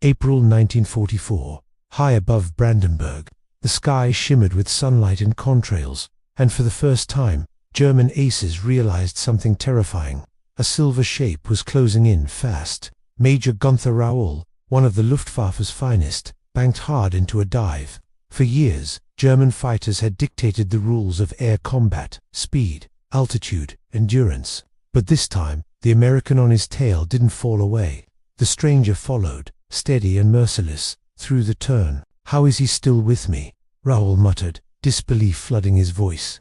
April 1944. High above Brandenburg, the sky shimmered with sunlight and contrails, and for the first time, German aces realized something terrifying. A silver shape was closing in fast. Major Günther Rall, one of the Luftwaffe's finest, banked hard into a dive. For years, German fighters had dictated the rules of air combat: speed, altitude, endurance. But this time, the American on his tail didn't fall away. The stranger followed, steady and merciless, through the turn. "How is he still with me?" Rall muttered, disbelief flooding his voice.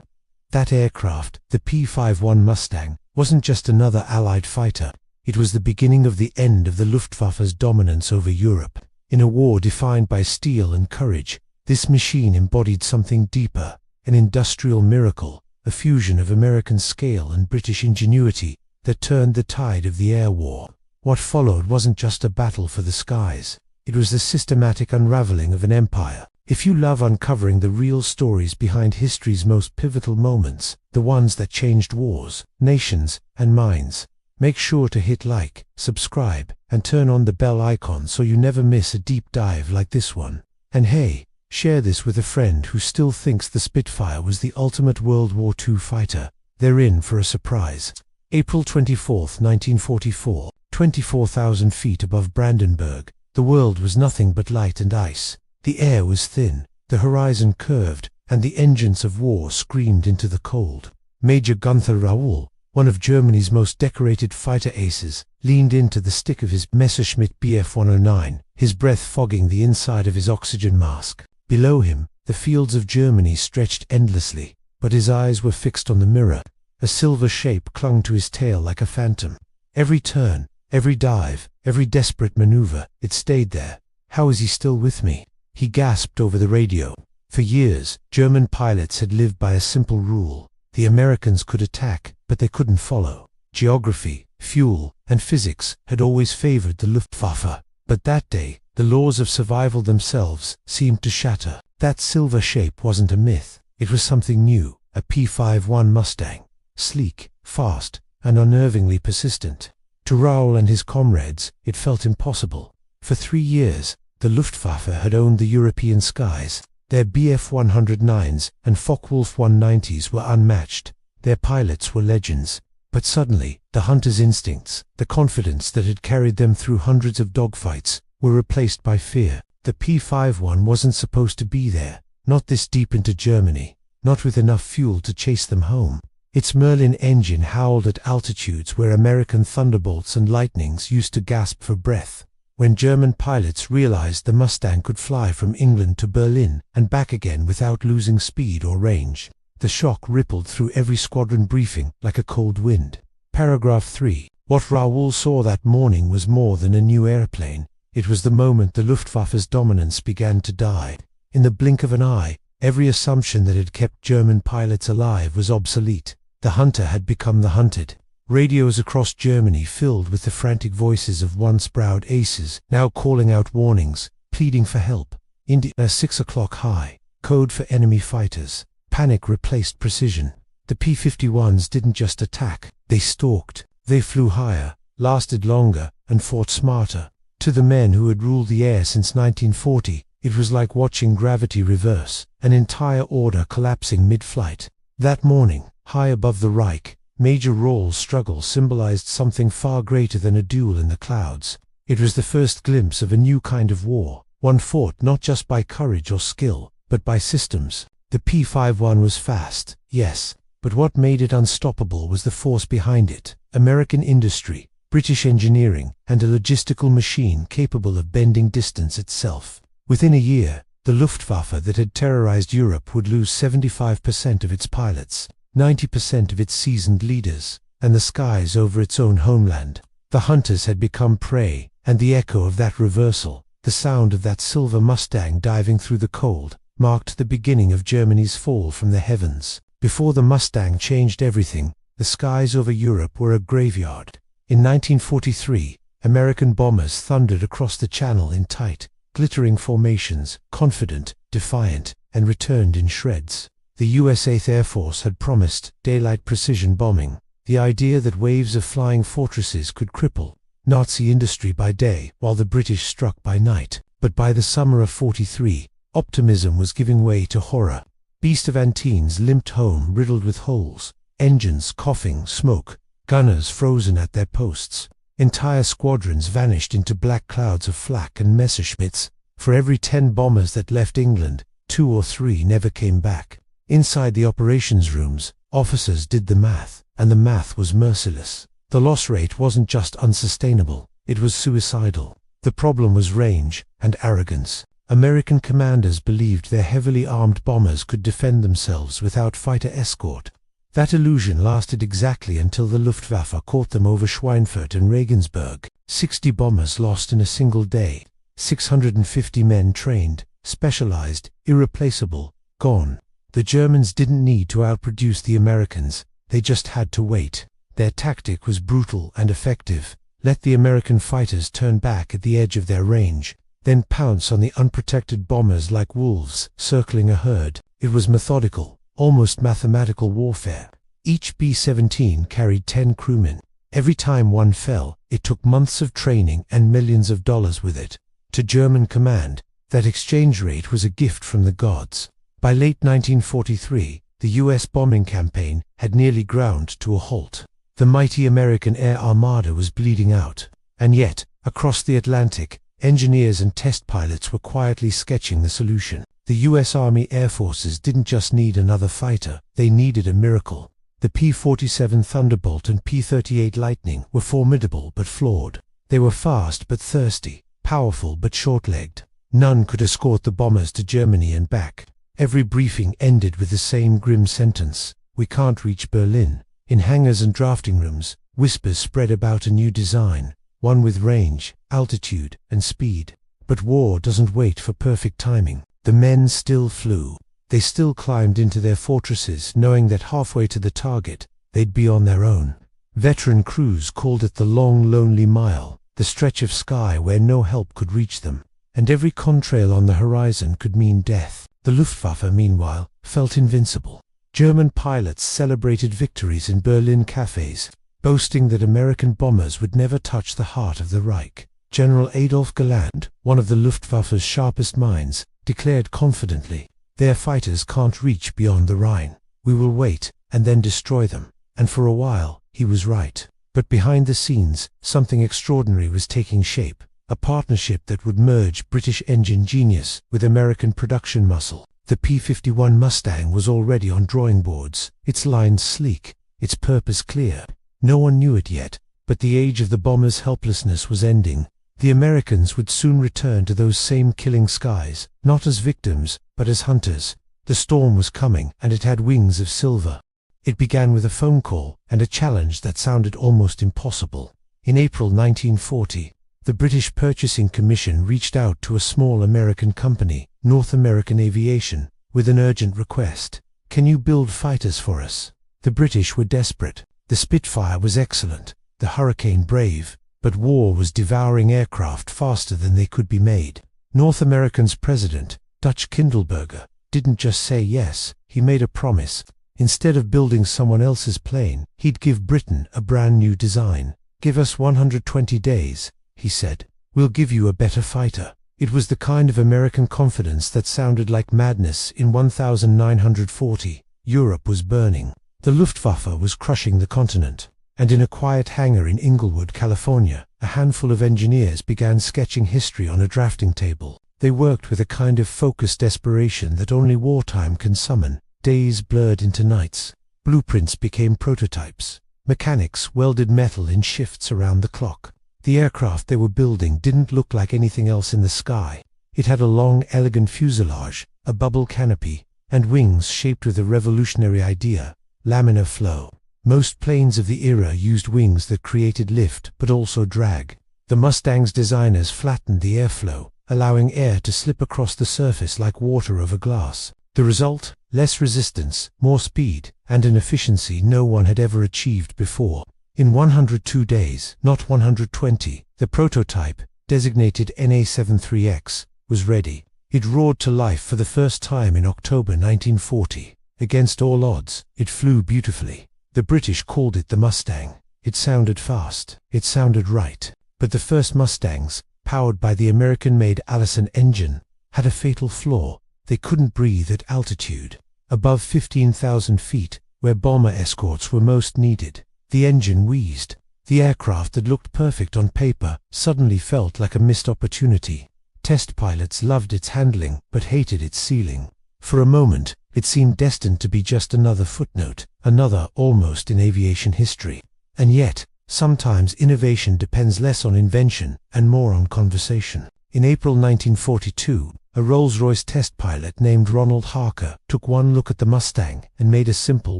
That aircraft, the P-51 Mustang, wasn't just another Allied fighter. It was the beginning of the end of the Luftwaffe's dominance over Europe. In a war defined by steel and courage, this machine embodied something deeper, an industrial miracle, a fusion of American scale and British ingenuity that turned the tide of the air war. What followed wasn't just a battle for the skies. It was the systematic unraveling of an empire. If you love uncovering the real stories behind history's most pivotal moments, the ones that changed wars, nations, and minds, make sure to hit like, subscribe, and turn on the bell icon so you never miss a deep dive like this one. And hey, share this with a friend who still thinks the Spitfire was the ultimate World War II fighter. They're in for a surprise. April 24, 1944, 24,000 feet above Brandenburg. The world was nothing but light and ice. The air was thin, the horizon curved, and the engines of war screamed into the cold. Major Günther Rall, one of Germany's most decorated fighter aces, leaned into the stick of his Messerschmitt Bf 109, his breath fogging the inside of his oxygen mask. Below him, the fields of Germany stretched endlessly, but his eyes were fixed on the mirror. A silver shape clung to his tail like a phantom. Every turn, every dive, every desperate maneuver, it stayed there. "How is he still with me?" he gasped over the radio. For years, German pilots had lived by a simple rule. The Americans could attack, but they couldn't follow. Geography, fuel, and physics had always favored the Luftwaffe. But that day, the laws of survival themselves seemed to shatter. That silver shape wasn't a myth. It was something new, a P-51 Mustang. Sleek, fast, and unnervingly persistent. To Rall and his comrades, it felt impossible. For 3 years, the Luftwaffe had owned the European skies. Their Bf 109s and Focke-Wulf 190s were unmatched. Their pilots were legends. But suddenly, the hunter's instincts, the confidence that had carried them through hundreds of dogfights, were replaced by fear. The P-51 wasn't supposed to be there, not this deep into Germany, not with enough fuel to chase them home. Its Merlin engine howled at altitudes where American thunderbolts and lightnings used to gasp for breath. When German pilots realized the Mustang could fly from England to Berlin and back again without losing speed or range, the shock rippled through every squadron briefing like a cold wind. Paragraph 3. What Rall saw that morning was more than a new airplane. It was the moment the Luftwaffe's dominance began to die. In the blink of an eye, every assumption that had kept German pilots alive was obsolete. The hunter had become the hunted. Radios across Germany filled with the frantic voices of once proud aces, now calling out warnings, pleading for help. India 6 o'clock high, code for enemy fighters. Panic replaced precision. The P-51s didn't just attack, they stalked. They flew higher, lasted longer, and fought smarter. To the men who had ruled the air since 1940, it was like watching gravity reverse, an entire order collapsing mid-flight. That morning, high above the Reich, Major Rall's struggle symbolized something far greater than a duel in the clouds. It was the first glimpse of a new kind of war, one fought not just by courage or skill, but by systems. The P-51 was fast, yes, but what made it unstoppable was the force behind it: American industry, British engineering, and a logistical machine capable of bending distance itself. Within a year, the Luftwaffe that had terrorized Europe would lose 75% of its pilots, 90% of its seasoned leaders, and the skies over its own homeland. The hunters had become prey, and the echo of that reversal, the sound of that silver Mustang diving through the cold, marked the beginning of Germany's fall from the heavens. Before the Mustang changed everything, the skies over Europe were a graveyard. In 1943, American bombers thundered across the Channel in tight, glittering formations, confident, defiant, and returned in shreds. The US 8th Air Force had promised daylight precision bombing, the idea that waves of flying fortresses could cripple, Nazi industry by day, while the British struck by night. But by the summer of '43, optimism was giving way to horror. Beast of Antines limped home riddled with holes, engines coughing smoke, gunners frozen at their posts. Entire squadrons vanished into black clouds of flak and Messerschmitts. For every 10 bombers that left England, 2 or 3 never came back. Inside the operations rooms, officers did the math, and the math was merciless. The loss rate wasn't just unsustainable, it was suicidal. The problem was range and arrogance. American commanders believed their heavily armed bombers could defend themselves without fighter escort. That illusion lasted exactly until the Luftwaffe caught them over Schweinfurt and Regensburg. 60 bombers lost in a single day. 650 men trained, specialized, irreplaceable, gone. The Germans didn't need to outproduce the Americans, they just had to wait. Their tactic was brutal and effective. Let the American fighters turn back at the edge of their range, then pounce on the unprotected bombers like wolves circling a herd. It was methodical, almost mathematical warfare. Each B-17 carried 10 crewmen. Every time one fell, it took months of training and millions of dollars with it. To German command, that exchange rate was a gift from the gods. By late 1943, the US bombing campaign had nearly ground to a halt. The mighty American air armada was bleeding out. And yet, across the Atlantic, engineers and test pilots were quietly sketching the solution. The US Army Air Forces didn't just need another fighter, they needed a miracle. The P-47 Thunderbolt and P-38 Lightning were formidable but flawed. They were fast but thirsty, powerful but short-legged. None could escort the bombers to Germany and back. Every briefing ended with the same grim sentence: "We can't reach Berlin." In hangars and drafting rooms, whispers spread about a new design, one with range, altitude, and speed. But war doesn't wait for perfect timing. The men still flew. They still climbed into their fortresses, knowing that halfway to the target, they'd be on their own. Veteran crews called it the long, lonely mile, the stretch of sky where no help could reach them. And every contrail on the horizon could mean death. The Luftwaffe, meanwhile, felt invincible. German pilots celebrated victories in Berlin cafes, boasting that American bombers would never touch the heart of the Reich. General Adolf Galland, one of the Luftwaffe's sharpest minds, declared confidently, "Their fighters can't reach beyond the Rhine. We will wait, and then destroy them." And for a while, he was right. But behind the scenes, something extraordinary was taking shape. A partnership that would merge British engine genius with American production muscle. The P-51 Mustang was already on drawing boards, its lines sleek, its purpose clear. No one knew it yet, but the age of the bomber's helplessness was ending. The Americans would soon return to those same killing skies, not as victims, but as hunters. The storm was coming, and it had wings of silver. It began with a phone call and a challenge that sounded almost impossible. In April 1940, the British Purchasing Commission reached out to a small American company, North American Aviation, with an urgent request. "Can you build fighters for us?" The British were desperate. The Spitfire was excellent, the Hurricane brave, but war was devouring aircraft faster than they could be made. North America's president, Dutch Kindleberger, didn't just say yes, he made a promise. Instead of building someone else's plane, he'd give Britain a brand new design. "Give us 120 days, he said. "We'll give you a better fighter." It was the kind of American confidence that sounded like madness in 1940. Europe was burning. The Luftwaffe was crushing the continent. And in a quiet hangar in Inglewood, California, a handful of engineers began sketching history on a drafting table. They worked with a kind of focused desperation that only wartime can summon. Days blurred into nights. Blueprints became prototypes. Mechanics welded metal in shifts around the clock. The aircraft they were building didn't look like anything else in the sky. It had a long, elegant fuselage, a bubble canopy, and wings shaped with a revolutionary idea: laminar flow. Most planes of the era used wings that created lift but also drag. The Mustang's designers flattened the airflow, allowing air to slip across the surface like water over glass. The result? Less resistance, more speed, and an efficiency no one had ever achieved before. In 102 days, not 120, the prototype, designated NA-73X, was ready. It roared to life for the first time in October 1940. Against all odds, it flew beautifully. The British called it the Mustang. It sounded fast. It sounded right. But the first Mustangs, powered by the American-made Allison engine, had a fatal flaw. They couldn't breathe at altitude. Above 15,000 feet, where bomber escorts were most needed, the engine wheezed. The aircraft that looked perfect on paper suddenly felt like a missed opportunity. Test pilots loved its handling, but hated its ceiling. For a moment, it seemed destined to be just another footnote, another almost in aviation history. And yet, sometimes innovation depends less on invention and more on conversation. In April 1942, a Rolls-Royce test pilot named Ronald Harker took one look at the Mustang and made a simple,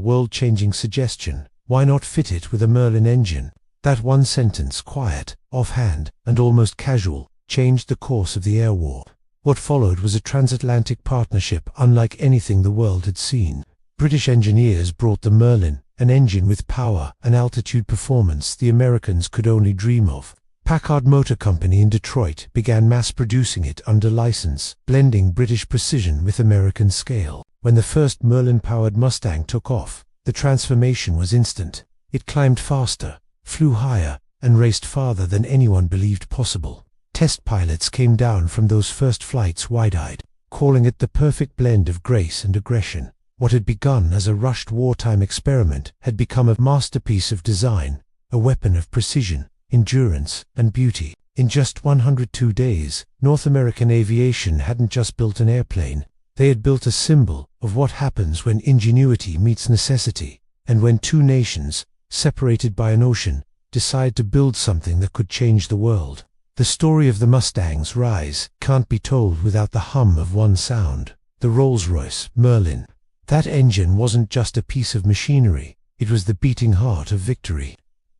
world-changing suggestion. Why not fit it with a Merlin engine? That one sentence, quiet, offhand, and almost casual, changed the course of the air war. What followed was a transatlantic partnership unlike anything the world had seen. British engineers brought the Merlin, an engine with power and altitude performance the Americans could only dream of. Packard Motor Company in Detroit began mass-producing it under license, blending British precision with American scale. When the first Merlin-powered Mustang took off, the transformation was instant. It climbed faster, flew higher, and raced farther than anyone believed possible. Test pilots came down from those first flights wide-eyed, calling it the perfect blend of grace and aggression. What had begun as a rushed wartime experiment had become a masterpiece of design, a weapon of precision, endurance, and beauty. In just 102 days, North American aviation hadn't just built an airplane. They had built a symbol of what happens when ingenuity meets necessity, and when two nations, separated by an ocean, decide to build something that could change the world. The story of the Mustang's rise can't be told without the hum of one sound: the Rolls-Royce Merlin. That engine wasn't just a piece of machinery, it was the beating heart of victory.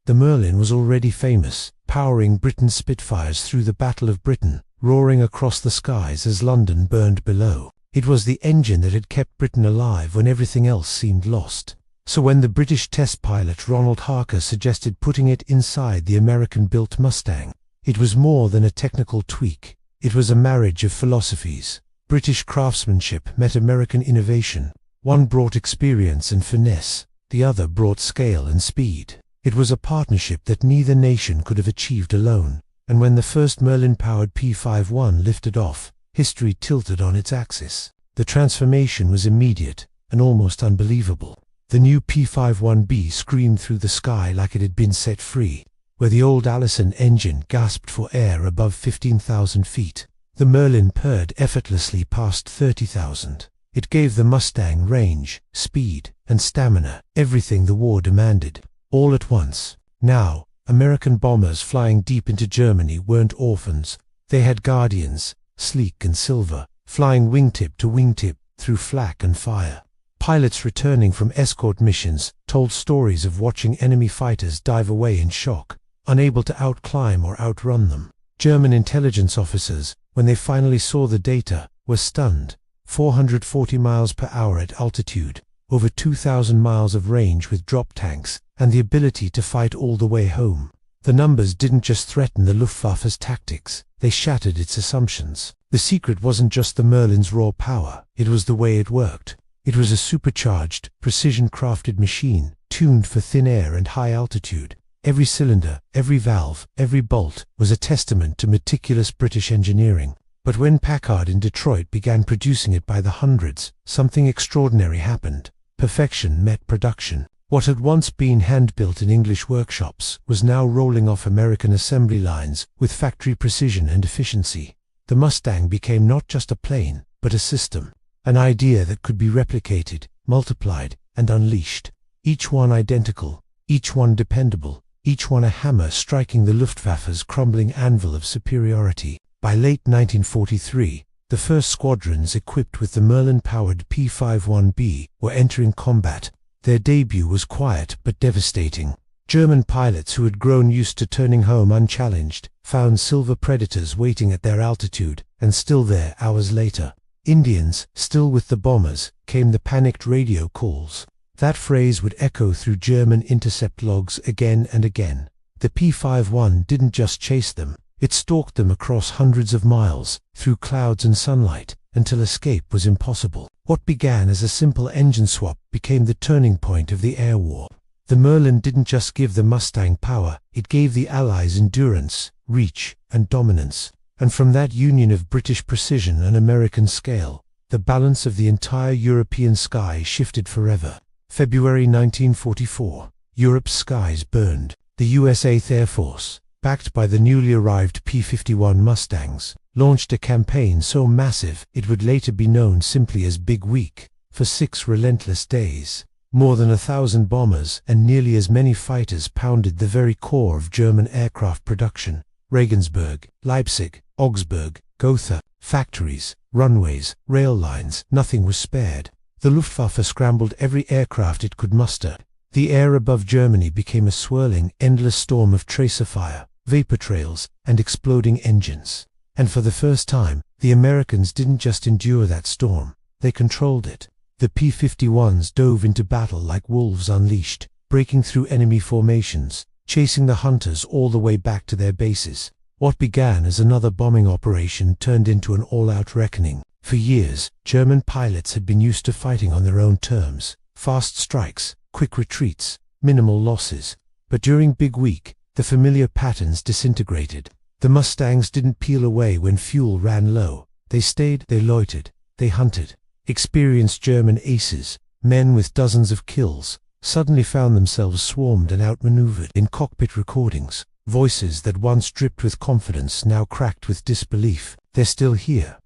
The Merlin was already famous, powering Britain's Spitfires through the Battle of Britain, roaring across the skies as London burned below. It was the engine that had kept Britain alive when everything else seemed lost. So when the British test pilot Ronald Harker suggested putting it inside the American-built Mustang, it was more than a technical tweak. It was a marriage of philosophies. British craftsmanship met American innovation. One brought experience and finesse, the other brought scale and speed. It was a partnership that neither nation could have achieved alone. And when the first Merlin-powered P-51 lifted off, history tilted on its axis. The transformation was immediate and almost unbelievable. The new P-51B screamed through the sky like it had been set free. Where the old Allison engine gasped for air above 15,000 feet, the Merlin purred effortlessly past 30,000. It gave the Mustang range, speed, and stamina, everything the war demanded, all at once. Now, American bombers flying deep into Germany weren't orphans. They had guardians, sleek and silver, flying wingtip to wingtip through flak and fire. Pilots returning from escort missions told stories of watching enemy fighters dive away in shock, unable to outclimb or outrun them. German intelligence officers, when they finally saw the data, were stunned. 440 miles per hour at altitude, over 2,000 miles of range with drop tanks, and the ability to fight all the way home. The numbers didn't just threaten the Luftwaffe's tactics, they shattered its assumptions. The secret wasn't just the Merlin's raw power, it was the way it worked. It was a supercharged, precision-crafted machine, tuned for thin air and high altitude. Every cylinder, every valve, every bolt was a testament to meticulous British engineering. But when Packard in Detroit began producing it by the hundreds, something extraordinary happened. Perfection met production. What had once been hand-built in English workshops was now rolling off American assembly lines with factory precision and efficiency. The Mustang became not just a plane, but a system. An idea that could be replicated, multiplied, and unleashed. Each one identical, each one dependable, each one a hammer striking the Luftwaffe's crumbling anvil of superiority. By late 1943, the first squadrons equipped with the Merlin-powered P-51B were entering combat. Their debut was quiet but devastating. German pilots who had grown used to turning home unchallenged found silver predators waiting at their altitude, and still there hours later. Indians, still with the bombers, came the panicked radio calls. That phrase would echo through German intercept logs again and again. The P-51 didn't just chase them. It stalked them across hundreds of miles, through clouds and sunlight, until escape was impossible. What began as a simple engine swap became the turning point of the air war. The Merlin didn't just give the Mustang power, it gave the Allies endurance, reach, and dominance. And from that union of British precision and American scale, the balance of the entire European sky shifted forever. February 1944. Europe's skies burned. The US 8th Air Force, backed by the newly arrived P-51 Mustangs, launched a campaign so massive it would later be known simply as Big Week. For 6 relentless days, more than 1,000 bombers and nearly as many fighters pounded the very core of German aircraft production. Regensburg, Leipzig, Augsburg, Gotha, factories, runways, rail lines, nothing was spared. The Luftwaffe scrambled every aircraft it could muster. The air above Germany became a swirling, endless storm of tracer fire, vapor trails, and exploding engines. And for the first time, the Americans didn't just endure that storm, they controlled it. The P-51s dove into battle like wolves unleashed, breaking through enemy formations, chasing the hunters all the way back to their bases. What began as another bombing operation turned into an all-out reckoning. For years, German pilots had been used to fighting on their own terms. Fast strikes, quick retreats, minimal losses. But during Big Week, the familiar patterns disintegrated. The Mustangs didn't peel away when fuel ran low. They stayed, they loitered, they hunted. Experienced German aces, men with dozens of kills, suddenly found themselves swarmed and outmaneuvered. In cockpit recordings, voices that once dripped with confidence now cracked with disbelief. They're still here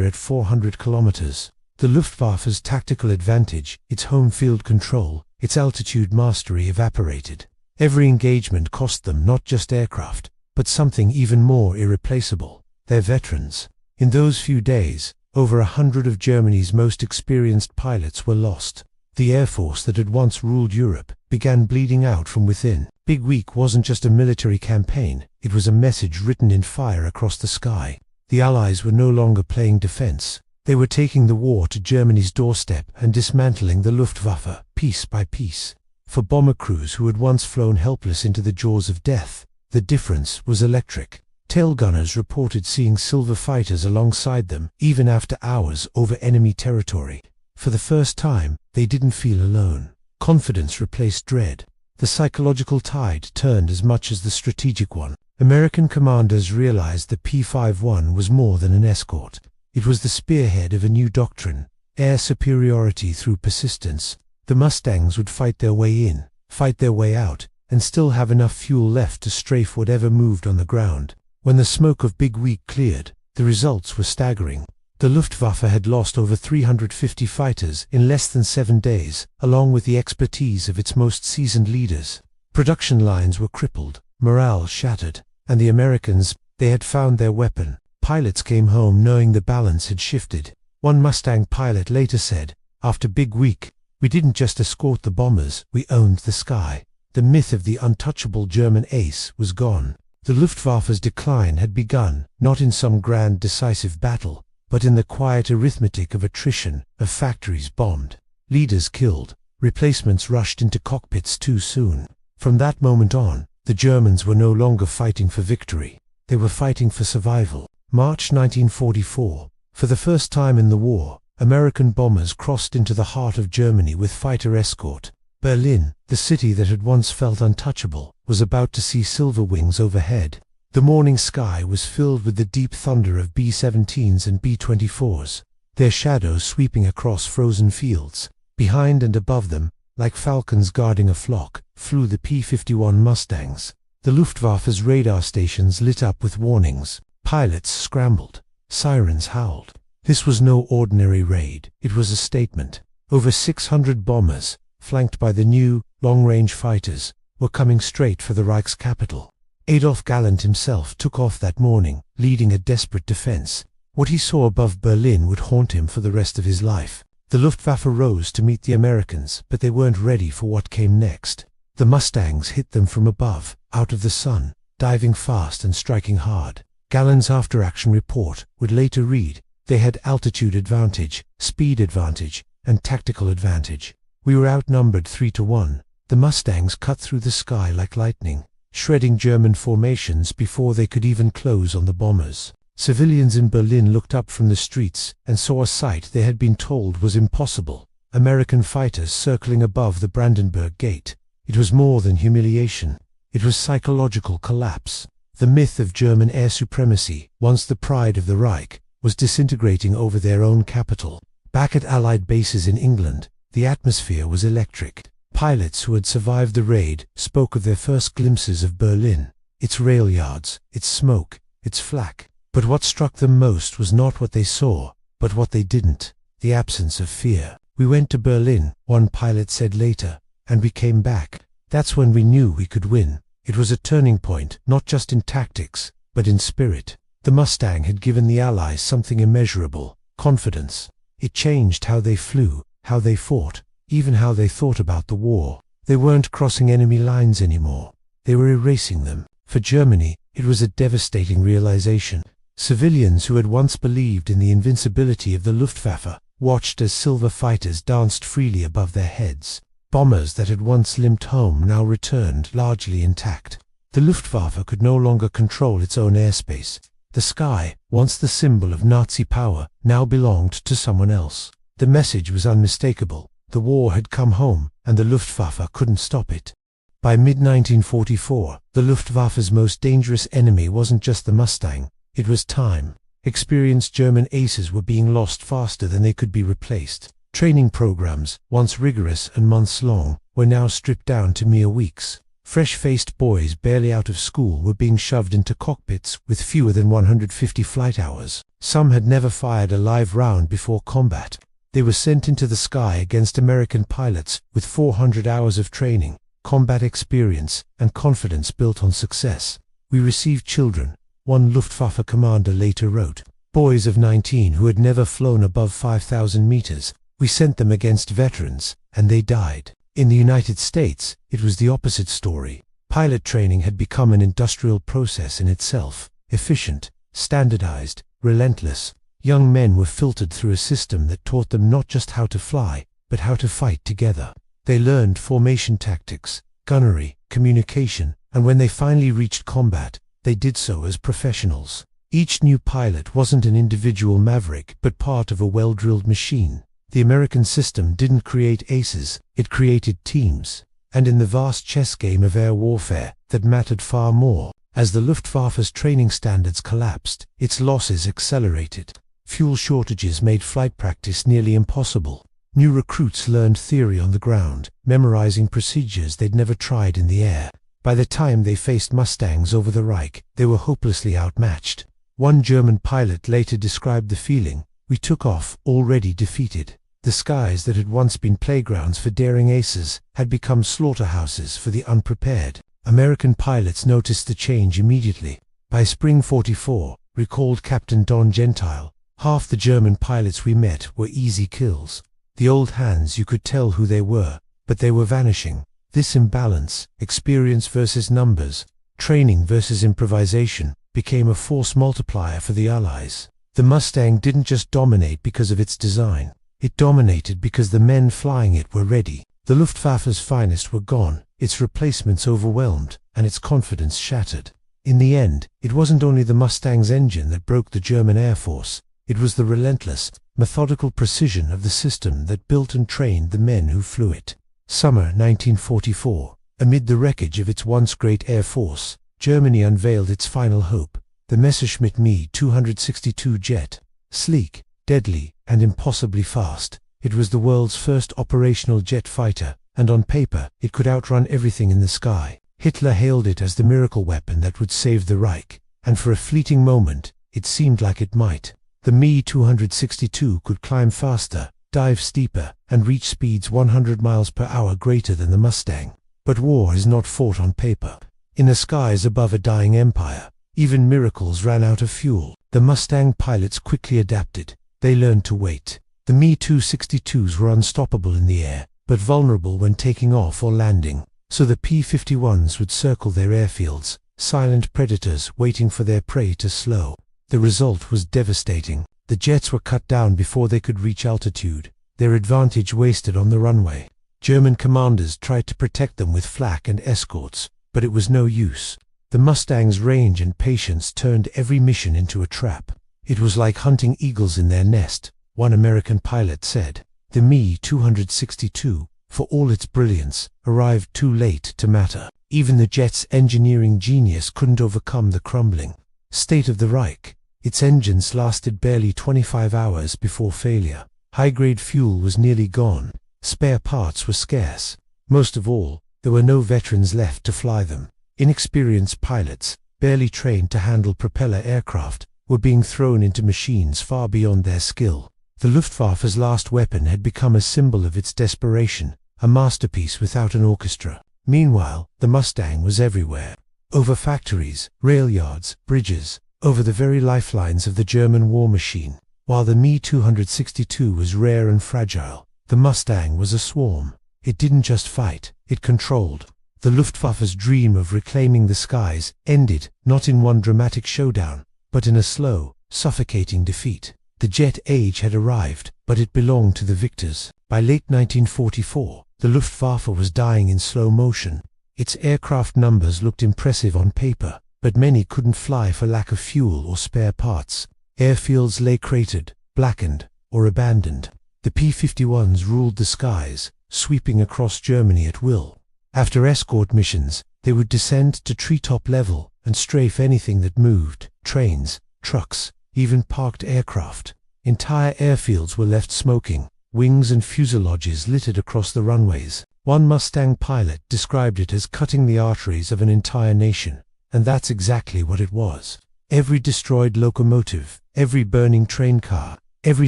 at 400 kilometers. The Luftwaffe's tactical advantage, its home field control, its altitude mastery evaporated. Every engagement cost them not just aircraft, but something even more irreplaceable: their veterans. In those few days, over 100 of Germany's most experienced pilots were lost. The Air Force that had once ruled Europe began bleeding out from within. Big Week wasn't just a military campaign, it was a message written in fire across the sky. The Allies were no longer playing defense. They were taking the war to Germany's doorstep and dismantling the Luftwaffe, piece by piece. For bomber crews who had once flown helpless into the jaws of death, the difference was electric. Tail gunners reported seeing silver fighters alongside them, even after hours over enemy territory. For the first time, they didn't feel alone. Confidence replaced dread. The psychological tide turned as much as the strategic one. American commanders realized the P-51 was more than an escort. It was the spearhead of a new doctrine: air superiority through persistence. The Mustangs would fight their way in, fight their way out, and still have enough fuel left to strafe whatever moved on the ground. When the smoke of Big Week cleared, the results were staggering. The Luftwaffe had lost over 350 fighters in less than 7 days, along with the expertise of its most seasoned leaders. Production lines were crippled, morale shattered, and the Americans, they had found their weapon. Pilots came home knowing the balance had shifted. One Mustang pilot later said, "After Big Week, we didn't just escort the bombers, we owned the sky." The myth of the untouchable German ace was gone. The Luftwaffe's decline had begun, not in some grand decisive battle, but in the quiet arithmetic of attrition, of factories bombed, leaders killed, replacements rushed into cockpits too soon. From that moment on, the Germans were no longer fighting for victory. They were fighting for survival. March 1944. For the first time in the war, American bombers crossed into the heart of Germany with fighter escort. Berlin, the city that had once felt untouchable, was about to see silver wings overhead. The morning sky was filled with the deep thunder of B-17s and B-24s, their shadows sweeping across frozen fields. Behind and above them, like falcons guarding a flock, flew the P-51 Mustangs. The Luftwaffe's radar stations lit up with warnings. Pilots scrambled. Sirens howled. This was no ordinary raid. It was a statement. Over 600 bombers, flanked by the new, long-range fighters, were coming straight for the Reich's capital. Adolf Galland himself took off that morning, leading a desperate defense. What he saw above Berlin would haunt him for the rest of his life. The Luftwaffe rose to meet the Americans, but they weren't ready for what came next. The Mustangs hit them from above, out of the sun, diving fast and striking hard. Galland's after-action report would later read, "They had altitude advantage, speed advantage, and tactical advantage. We were outnumbered 3-1. The Mustangs cut through the sky like lightning, shredding German formations before they could even close on the bombers." Civilians in Berlin looked up from the streets and saw a sight they had been told was impossible: American fighters circling above the Brandenburg Gate. It was more than humiliation. It was psychological collapse. The myth of German air supremacy, once the pride of the Reich, was disintegrating over their own capital. Back at Allied bases in England, the atmosphere was electric. Pilots who had survived the raid spoke of their first glimpses of Berlin, its rail yards, its smoke, its flak. But what struck them most was not what they saw, but what they didn't: the absence of fear. "We went to Berlin," one pilot said later, "and we came back. That's when we knew we could win." It was a turning point, not just in tactics, but in spirit. The Mustang had given the Allies something immeasurable: confidence. It changed how they flew, how they fought, even how they thought about the war. They weren't crossing enemy lines anymore. They were erasing them. For Germany, it was a devastating realization. Civilians who had once believed in the invincibility of the Luftwaffe watched as silver fighters danced freely above their heads. Bombers that had once limped home now returned, largely intact. The Luftwaffe could no longer control its own airspace. The sky, once the symbol of Nazi power, now belonged to someone else. The message was unmistakable. The war had come home, and the Luftwaffe couldn't stop it. By mid-1944, the Luftwaffe's most dangerous enemy wasn't just the Mustang, it was time. Experienced German aces were being lost faster than they could be replaced. Training programs, once rigorous and months long, were now stripped down to mere weeks. Fresh-faced boys barely out of school were being shoved into cockpits with fewer than 150 flight hours. Some had never fired a live round before combat. They were sent into the sky against American pilots with 400 hours of training, combat experience, and confidence built on success. "We received children," one Luftwaffe commander later wrote. "Boys of 19 who had never flown above 5,000 meters. We sent them against veterans, and they died." In the United States, it was the opposite story. Pilot training had become an industrial process in itself: efficient, standardized, relentless. Young men were filtered through a system that taught them not just how to fly, but how to fight together. They learned formation tactics, gunnery, communication, and when they finally reached combat, they did so as professionals. Each new pilot wasn't an individual maverick, but part of a well-drilled machine. The American system didn't create aces, it created teams. And in the vast chess game of air warfare, that mattered far more. As the Luftwaffe's training standards collapsed, its losses accelerated. Fuel shortages made flight practice nearly impossible. New recruits learned theory on the ground, memorizing procedures they'd never tried in the air. By the time they faced Mustangs over the Reich, they were hopelessly outmatched. One German pilot later described the feeling: "We took off, already defeated." The skies that had once been playgrounds for daring aces had become slaughterhouses for the unprepared. American pilots noticed the change immediately. By spring '44, recalled Captain Don Gentile, half the German pilots we met were easy kills. The old hands, you could tell who they were, but they were vanishing. This imbalance, experience versus numbers, training versus improvisation, became a force multiplier for the Allies. The Mustang didn't just dominate because of its design. It dominated because the men flying it were ready. The Luftwaffe's finest were gone, its replacements overwhelmed, and its confidence shattered. In the end, it wasn't only the Mustang's engine that broke the German Air Force. It was the relentless, methodical precision of the system that built and trained the men who flew it. Summer 1944. Amid the wreckage of its once great air force, Germany unveiled its final hope: the Messerschmitt Me 262 jet. Sleek, deadly, and impossibly fast, it was the world's first operational jet fighter, and on paper, it could outrun everything in the sky. Hitler hailed it as the miracle weapon that would save the Reich, and for a fleeting moment, it seemed like it might. The Me 262 could climb faster, dive steeper, and reach speeds 100 miles per hour greater than the Mustang. But war is not fought on paper. In the skies above a dying empire, even miracles ran out of fuel. The Mustang pilots quickly adapted. They learned to wait. The Me 262s were unstoppable in the air, but vulnerable when taking off or landing. So the P-51s would circle their airfields, silent predators waiting for their prey to slow. The result was devastating. The jets were cut down before they could reach altitude, their advantage wasted on the runway. German commanders tried to protect them with flak and escorts, but it was no use. The Mustang's range and patience turned every mission into a trap. It was like hunting eagles in their nest, one American pilot said. The Me 262, for all its brilliance, arrived too late to matter. Even the jet's engineering genius couldn't overcome the crumbling state of the Reich. Its engines lasted barely 25 hours before failure. High-grade fuel was nearly gone. Spare parts were scarce. Most of all, there were no veterans left to fly them. Inexperienced pilots, barely trained to handle propeller aircraft, were being thrown into machines far beyond their skill. The Luftwaffe's last weapon had become a symbol of its desperation, a masterpiece without an orchestra. Meanwhile, the Mustang was everywhere. Over factories, rail yards, bridges, over the very lifelines of the German war machine. While the Me-262 was rare and fragile, the Mustang was a swarm. It didn't just fight, it controlled. The Luftwaffe's dream of reclaiming the skies ended not in one dramatic showdown, but in a slow, suffocating defeat. The jet age had arrived, but it belonged to the victors. By late 1944, the Luftwaffe was dying in slow motion. Its aircraft numbers looked impressive on paper, but many couldn't fly for lack of fuel or spare parts. Airfields lay cratered, blackened, or abandoned. The P-51s ruled the skies, sweeping across Germany at will. After escort missions, they would descend to treetop level and strafe anything that moved: trains, trucks, even parked aircraft. Entire airfields were left smoking, wings and fuselages littered across the runways. One Mustang pilot described it as cutting the arteries of an entire nation, and that's exactly what it was. Every destroyed locomotive, every burning train car, every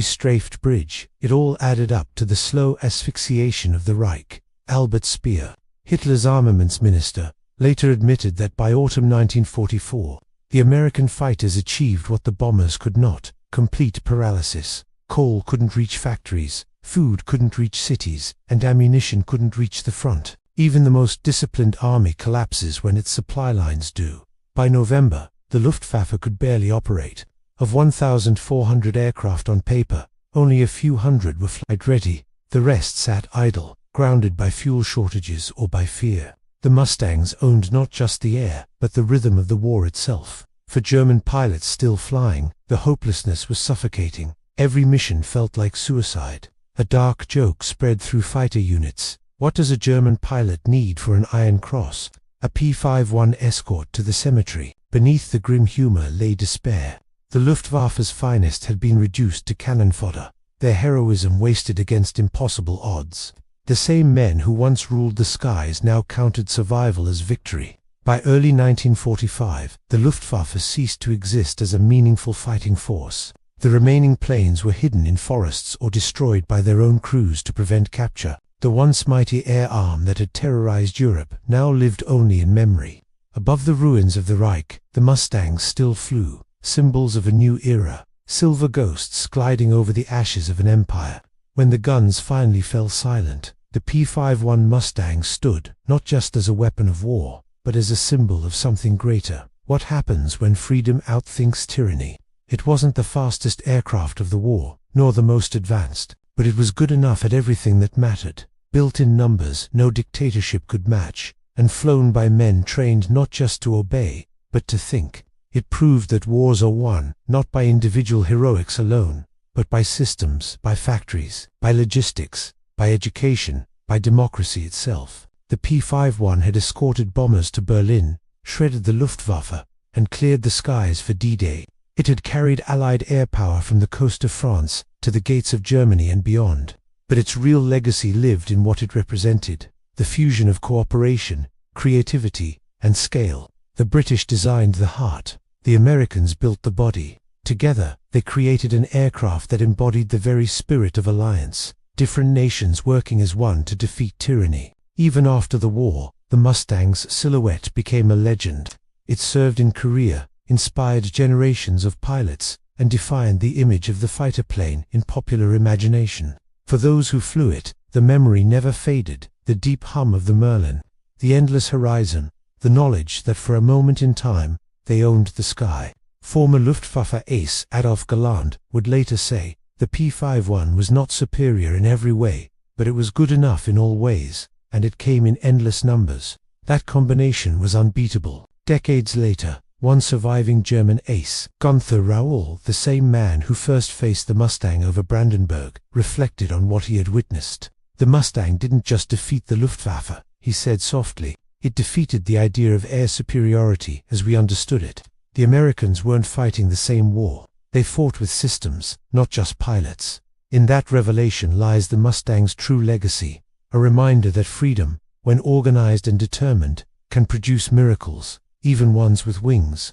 strafed bridge, it all added up to the slow asphyxiation of the Reich. Albert Speer, Hitler's armaments minister, later admitted that by autumn 1944, the American fighters achieved what the bombers could not: complete paralysis. Coal couldn't reach factories, food couldn't reach cities, and ammunition couldn't reach the front. Even the most disciplined army collapses when its supply lines do. By November, the Luftwaffe could barely operate. Of 1,400 aircraft on paper, only a few hundred were flight-ready. The rest sat idle, grounded by fuel shortages or by fear. The Mustangs owned not just the air, but the rhythm of the war itself. For German pilots still flying, the hopelessness was suffocating. Every mission felt like suicide. A dark joke spread through fighter units. What does a German pilot need for an Iron Cross? A P-51 escort to the cemetery. Beneath the grim humor lay despair. The Luftwaffe's finest had been reduced to cannon fodder, their heroism wasted against impossible odds. The same men who once ruled the skies now counted survival as victory. By early 1945, the Luftwaffe ceased to exist as a meaningful fighting force. The remaining planes were hidden in forests or destroyed by their own crews to prevent capture. The once mighty air arm that had terrorized Europe now lived only in memory. Above the ruins of the Reich, the Mustangs still flew, symbols of a new era, silver ghosts gliding over the ashes of an empire. When the guns finally fell silent, the P-51 Mustang stood, not just as a weapon of war, but as a symbol of something greater. What happens when freedom outthinks tyranny? It wasn't the fastest aircraft of the war, nor the most advanced, but it was good enough at everything that mattered. Built in numbers no dictatorship could match, and flown by men trained not just to obey, but to think. It proved that wars are won, not by individual heroics alone, but by systems, by factories, by logistics, by education, by democracy itself. The P-51 had escorted bombers to Berlin, shredded the Luftwaffe, and cleared the skies for D-Day. It had carried Allied air power from the coast of France to the gates of Germany and beyond. But its real legacy lived in what it represented: the fusion of cooperation, creativity, and scale. The British designed the heart. The Americans built the body. Together, they created an aircraft that embodied the very spirit of alliance, different nations working as one to defeat tyranny. Even after the war, the Mustang's silhouette became a legend. It served in Korea, inspired generations of pilots, and defined the image of the fighter plane in popular imagination. For those who flew it, the memory never faded: the deep hum of the Merlin, the endless horizon, the knowledge that for a moment in time, they owned the sky. Former Luftwaffe ace Adolf Galland would later say, the P-51 was not superior in every way, but it was good enough in all ways, and it came in endless numbers. That combination was unbeatable. Decades later, one surviving German ace, Günther Rall, the same man who first faced the Mustang over Brandenburg, reflected on what he had witnessed. The Mustang didn't just defeat the Luftwaffe, he said softly. It defeated the idea of air superiority as we understood it. The Americans weren't fighting the same war. They fought with systems, not just pilots. In that revelation lies the Mustang's true legacy, a reminder that freedom, when organized and determined, can produce miracles, even ones with wings.